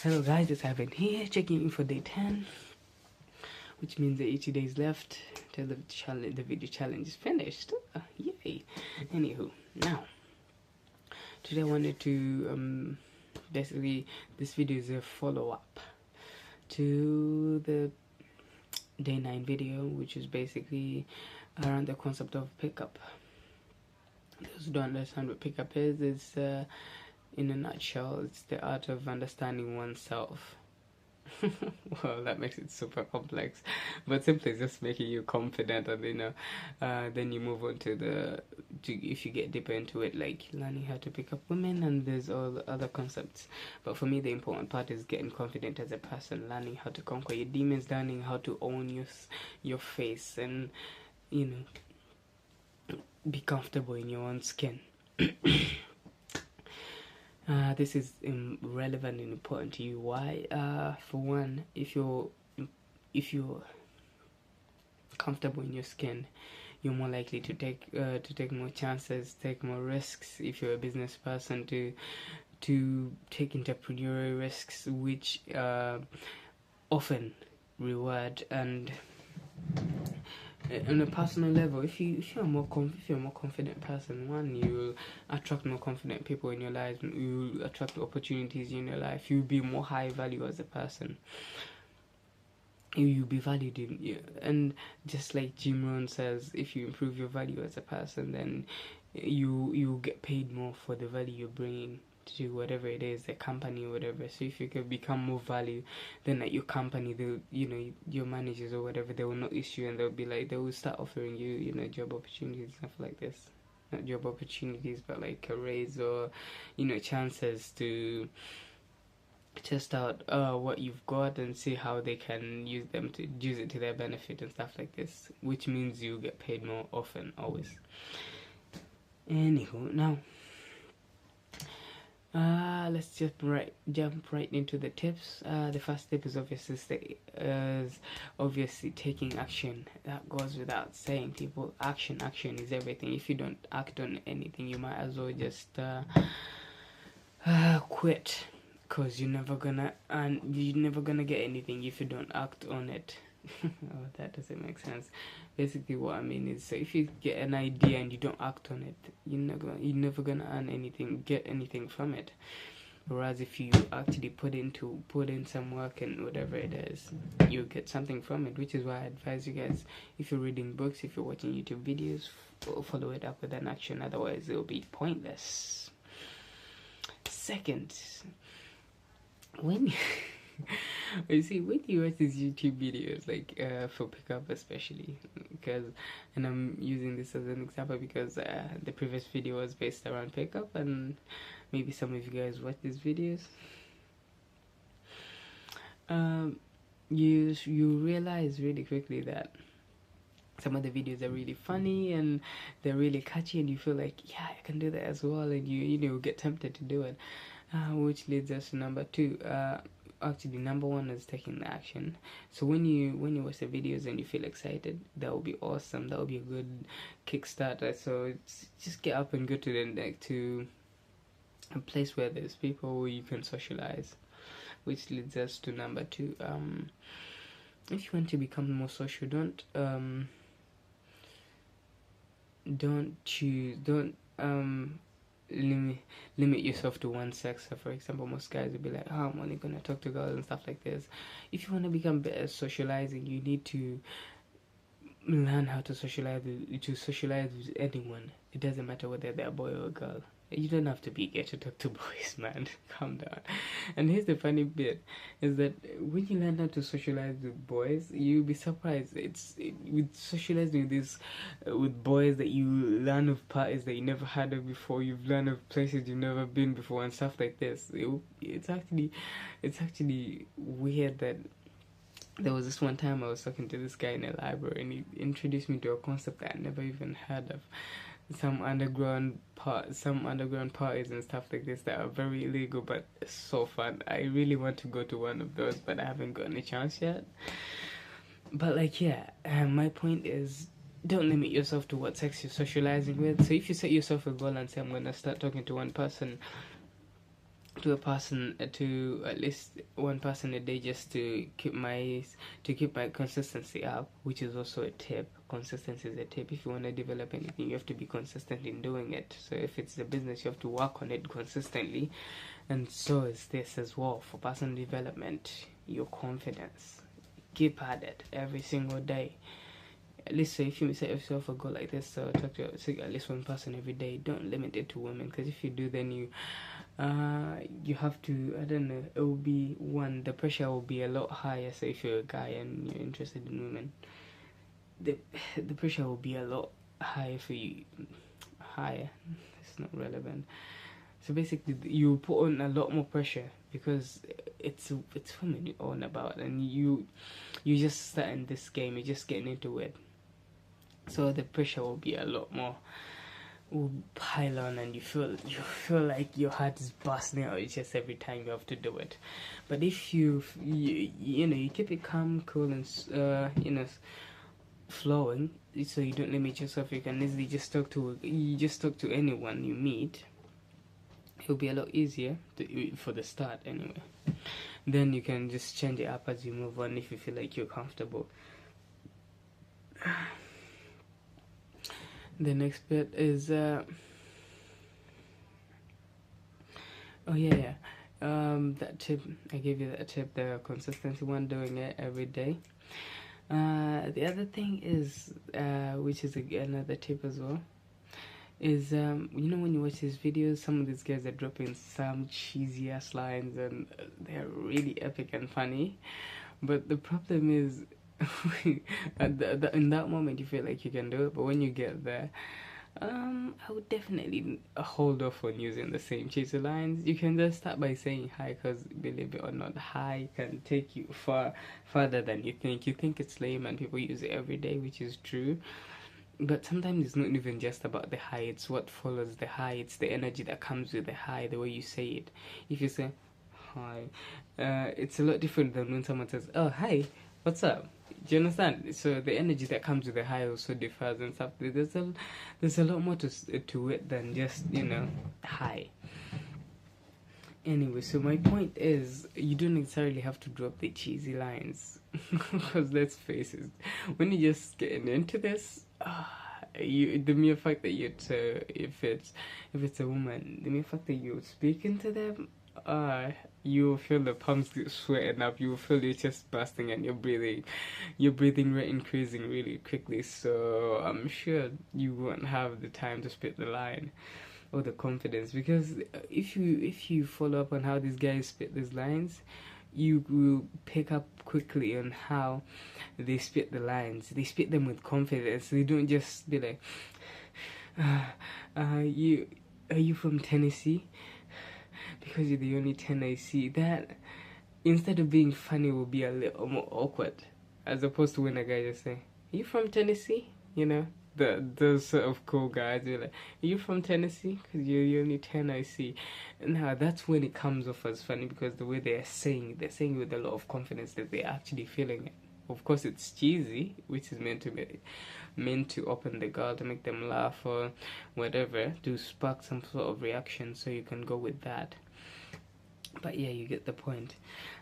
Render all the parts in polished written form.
Hello guys, it's Ivan here, checking in for day 10, which means the 80 days left till the video challenge is finished. Yay! Anywho, now today I wanted to basically, this video is a follow-up to the day 9 video, which is basically around the concept of pickup. Those who don't understand what pickup is, it's in a nutshell, it's the art of understanding oneself. Well, that makes it super complex, but simply it's just making you confident, and then you move on to if you get deeper into it, like learning how to pick up women, and there's all the other concepts. But for me, the important part is getting confident as a person, learning how to conquer your demons, learning how to own your face, and be comfortable in your own skin. This is relevant and important to you. Why? For one, if you're comfortable in your skin, you're more likely to take more chances, take more risks. If you're a business person, to take entrepreneurial risks, which often reward. And on a personal level, if you're a more confident person, one, you'll attract more confident people in your life, you'll attract opportunities in your life, you'll be more high value as a person, you'll be valued and just like Jim Rohn says, if you improve your value as a person, then you get paid more for the value you're bringing to whatever it is, the company or whatever. So if you can become more value, then at your company, your managers or whatever, they will notice you, and they'll be like, they will start offering you, job opportunities, stuff like this. Not job opportunities, but like a raise or, chances to test out what you've got and see how they can use it to their benefit and stuff like this, which means you get paid more often, always. Anywho, now let's just jump right into the tips. The first tip is obviously taking action. That goes without saying, people. Action is everything. If you don't act on anything, you might as well just quit, because you're never gonna get anything if you don't act on it. Oh, that doesn't make sense. Basically what I mean is, so if you get an idea and you don't act on it, you're never gonna earn anything, get anything from it. Whereas if you actually put in some work and whatever it is, you get something from it. Which is why I advise you guys, if you're reading books, if you're watching YouTube videos, follow it up with an action, otherwise it'll be pointless. Second, when you watch these YouTube videos, like for pickup especially, and I'm using this as an example because the previous video was based around pickup, and maybe some of you guys watch these videos, you realize really quickly that some of the videos are really funny and they're really catchy, and you feel like, yeah, I can do that as well, and you get tempted to do it, which leads us to number 2. Actually, number 1 is taking the action. So when you watch the videos and you feel excited, that will be awesome. That will be a good kickstarter. So just get up and go to a place where there's people where you can socialize, which leads us to number 2. If you want to become more social, don't limit yourself to one sex. So for example, most guys will be like, oh, I'm only gonna talk to girls and stuff like this. If you want to become better at socializing, you need to learn how to socialize with anyone. It doesn't matter whether they're a boy or a girl. You don't have to be gay to talk to boys, man. Calm down. And here's the funny bit, is that when you learn how to socialize with boys, you'll be surprised. With socializing with boys, that you learn of parties that you never heard of before. You've learned of places you've never been before and stuff like this. It's actually weird that there was this one time I was talking to this guy in a library, and he introduced me to a concept that I never even heard of. Some underground parties and stuff like this that are very illegal, but so fun. I really want to go to one of those, but I haven't gotten a chance yet. But like, yeah, my point is, don't limit yourself to what sex you're socializing with. So if you set yourself a goal and say, I'm gonna start talking to one person to a person, to at least one person a day, just to keep my consistency up, which is also a tip. Consistency is a tip. If you want to develop anything, you have to be consistent in doing it. So if it's the business, you have to work on it consistently, and so is this as well for personal development. Your confidence, keep at it every single day. At least, so if you set yourself a goal like this, so talk to at least one person every day. Don't limit it to women, because if you do, then you have to, I don't know, it will be the pressure will be a lot higher. So if you're a guy and you're interested in women, the pressure will be a lot higher for you. Higher, it's not relevant. So basically, you put on a lot more pressure, because it's women you're on about, and you just starting this game, you're just getting into it. So the pressure will be a lot more, will pile on, and you feel like your heart is bursting out just every time you have to do it. But if you keep it calm, cool, and flowing, so you don't limit yourself, you can easily just talk to anyone you meet. It'll be a lot easier for the start anyway. Then you can just change it up as you move on if you feel like you're comfortable. The next bit is that tip, I gave you that tip, the consistency one, doing it every day. The other thing is, which is another tip as well, is when you watch these videos, some of these guys are dropping some cheesy ass lines, and they're really epic and funny, but the problem is in that moment you feel like you can do it, but when you get there, I would definitely hold off on using the same cheesy lines. You can just start by saying hi, because believe it or not, hi can take you farther than you think. You think it's lame and people use it every day, which is true. But sometimes it's not even just about the hi, it's what follows the hi, it's the energy that comes with the hi, the way you say it. If you say hi, it's a lot different than when someone says, oh hi, what's up? Do you understand? So the energy that comes with the hi also differs and stuff. There's a lot more to it than just hi. Anyway, so my point is, you don't necessarily have to drop the cheesy lines, because let's face it, when you're just getting into this, the mere fact that if it's a woman, the mere fact that you're speaking to them, you feel the palms sweating up, you feel your chest bursting, and your breathing rate increasing really quickly. So I'm sure you won't have the time to spit the line or the confidence, because if you follow up on how these guys spit these lines, you will pick up quickly on how they spit the lines. They spit them with confidence. They don't just be like, are you from Tennessee? Because you're the only 10 I see. That, instead of being funny, will be a little more awkward, as opposed to when a guy just say, are you from Tennessee? Those sort of cool guys, you're like, are you from Tennessee? Because you're the only 10 I see. Now that's when it comes off as funny, because the way they're saying with a lot of confidence that they're actually feeling it. Of course, it's cheesy, which is meant to open the girl, to make them laugh or whatever, to spark some sort of reaction, so you can go with that. But yeah, you get the point.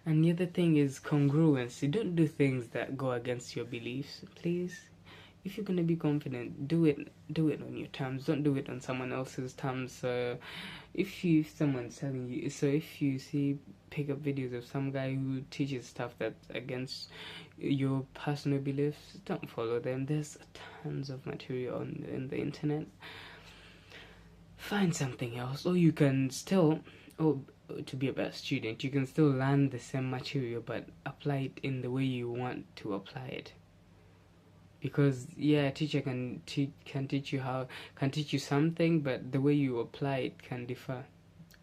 And the other thing is congruence. Don't do things that go against your beliefs, please. If you're gonna be confident, do it on your terms. Don't do it on someone else's terms. If someone's telling you, so if you pick up videos of some guy who teaches stuff that's against your personal beliefs, don't follow them. There's tons of material in the internet. Find something else, or you can still, to be a better student, you can still learn the same material but apply it in the way you want to apply it. Because a teacher can teach you something, but the way you apply it can differ.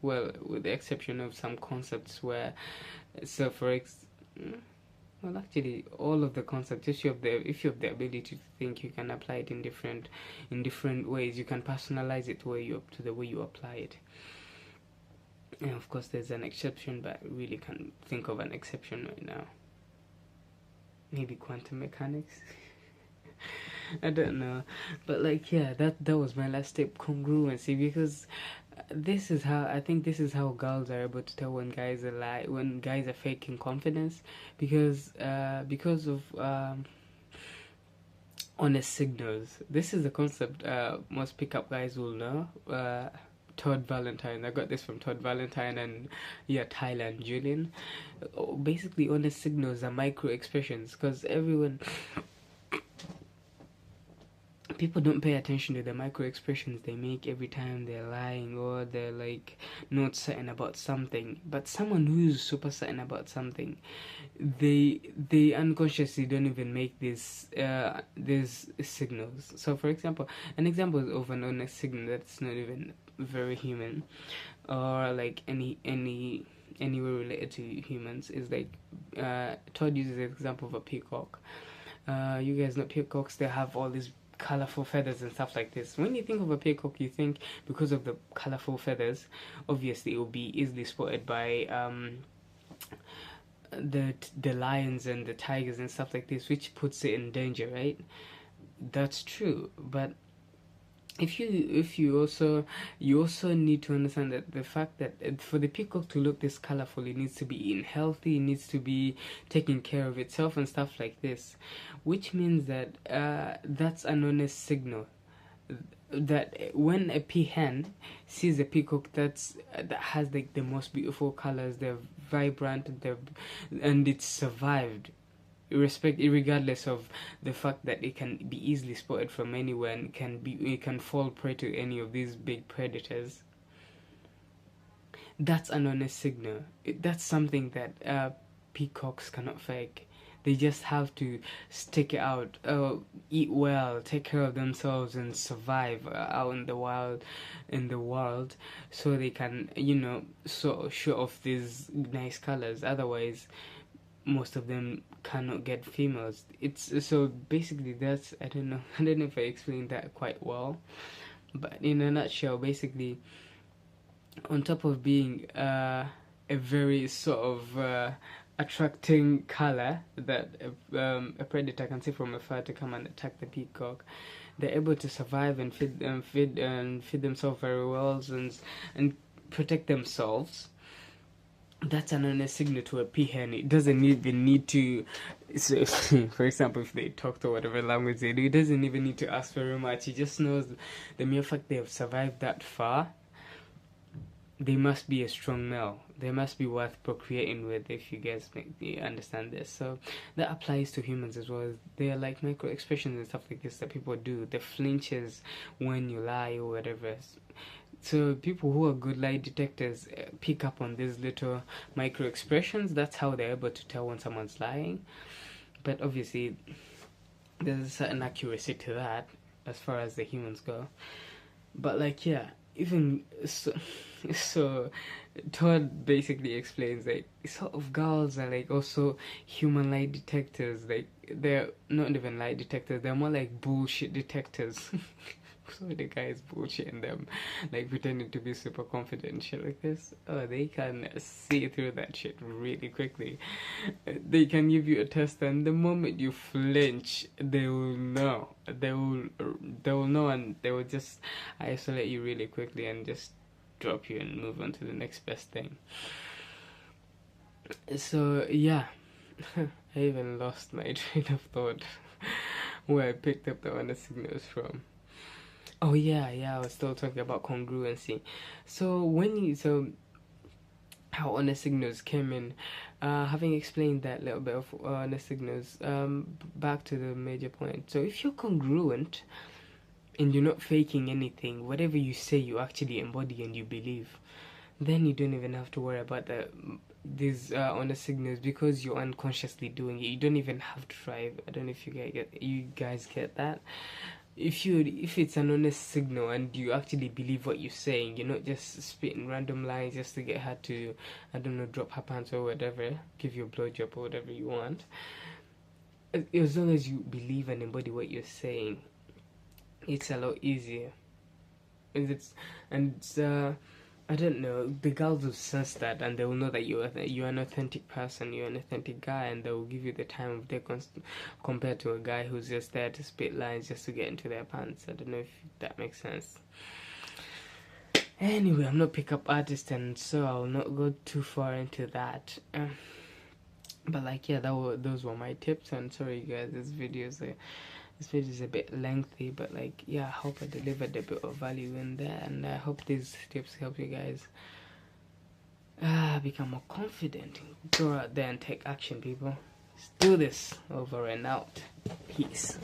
Well, with the exception of some concepts where, actually, all of the concepts, if you have the ability to think, you can apply it in different ways. You can personalize it to the way you apply it. And of course, there's an exception, but I really can't think of an exception right now. Maybe quantum mechanics. I don't know, but that was my last tip, congruency, because this is how I think this is how girls are able to tell when guys are when guys are faking confidence, because of honest signals. This is a concept most pickup guys will know. Todd Valentine. I got this from Todd Valentine and Thailand Julian. Basically, honest signals are micro expressions, because people don't pay attention to the micro expressions they make every time they're lying, or they're like not certain about something. But someone who's super certain about something, they unconsciously don't even make these signals. So for example, an example of an honest signal that's not even very human, or like anywhere related to humans, is like Todd uses the example of a peacock. You guys know peacocks, they have all these colorful feathers and stuff like this. When you think of a peacock, you think, because of the colorful feathers, obviously it will be easily spotted by the lions and the tigers and stuff like this, which puts it in danger, right? That's true. But if you also need to understand that the fact that for the peacock to look this colorful, it needs to be eating healthy, it needs to be taking care of itself and stuff like this, which means that that's an honest signal that when a peahen sees a peacock that has like the most beautiful colors, they're vibrant, and it's survived, regardless of the fact that it can be easily spotted from anywhere, and it can fall prey to any of these big predators. That's an honest signal. That's something that peacocks cannot fake. They just have to stick it out, eat well, take care of themselves, and survive out in the world, so they can, sort of show off these nice colors. Otherwise, most of them cannot get females. It's so basically that's I don't know if I explained that quite well, but in a nutshell, basically, on top of being a very sort of attracting color that a predator can see from afar to come and attack the peacock, they're able to survive and feed themselves very well, and protect themselves. That's an honest signal to a peahen. It doesn't even need to, so, for example, if they talk to whatever language they do, it doesn't even need to ask very much. He just knows the mere fact they have survived that far, they must be a strong male. They must be worth procreating with, if you guys understand this. So that applies to humans as well. They are like micro expressions and stuff like this that people do. The flinches when you lie or whatever. So people who are good lie detectors pick up on these little micro expressions. That's how they're able to tell when someone's lying. But obviously, there's a certain accuracy to that as far as the humans go. But like, yeah, even so Todd basically explains like sort of girls are like also human lie detectors. Like, they're not even lie detectors, they're more like bullshit detectors. So the guy is bullshitting them, like pretending to be super confident and shit like this. Oh, they can see through that shit really quickly. They can give you a test, and the moment you flinch, they will know. They will know, and they will just isolate you really quickly and just drop you and move on to the next best thing. So yeah, I even lost my train of thought where I picked up the honest signals from. Oh yeah, I was still talking about congruency. So how honest signals came in, having explained that little bit of honest signals, back to the major point. So if you're congruent and you're not faking anything, whatever you say you actually embody and you believe, then you don't even have to worry about these honest signals, because you're unconsciously doing it. You don't even have to try. I don't know if you guys get that. If it's an honest signal and you actually believe what you're saying, you're not just spitting random lines just to get her to, I don't know, drop her pants or whatever, give you a blowjob or whatever you want. As long as you believe and embody what you're saying, it's a lot easier. And I don't know, the girls will sense that, and they will know that you're an authentic person, you're an authentic guy, and they will give you the time of day compared to a guy who's just there to spit lines just to get into their pants. I don't know if that makes sense. Anyway, I'm not pickup artist, and so I'll not go too far into that. But like, yeah, those were my tips. And sorry guys, this video is a bit lengthy, but like, yeah, I hope I delivered a bit of value in there, and I hope these tips help you guys become more confident. Go out there and take action, people. Let's do this. Over and out. Peace.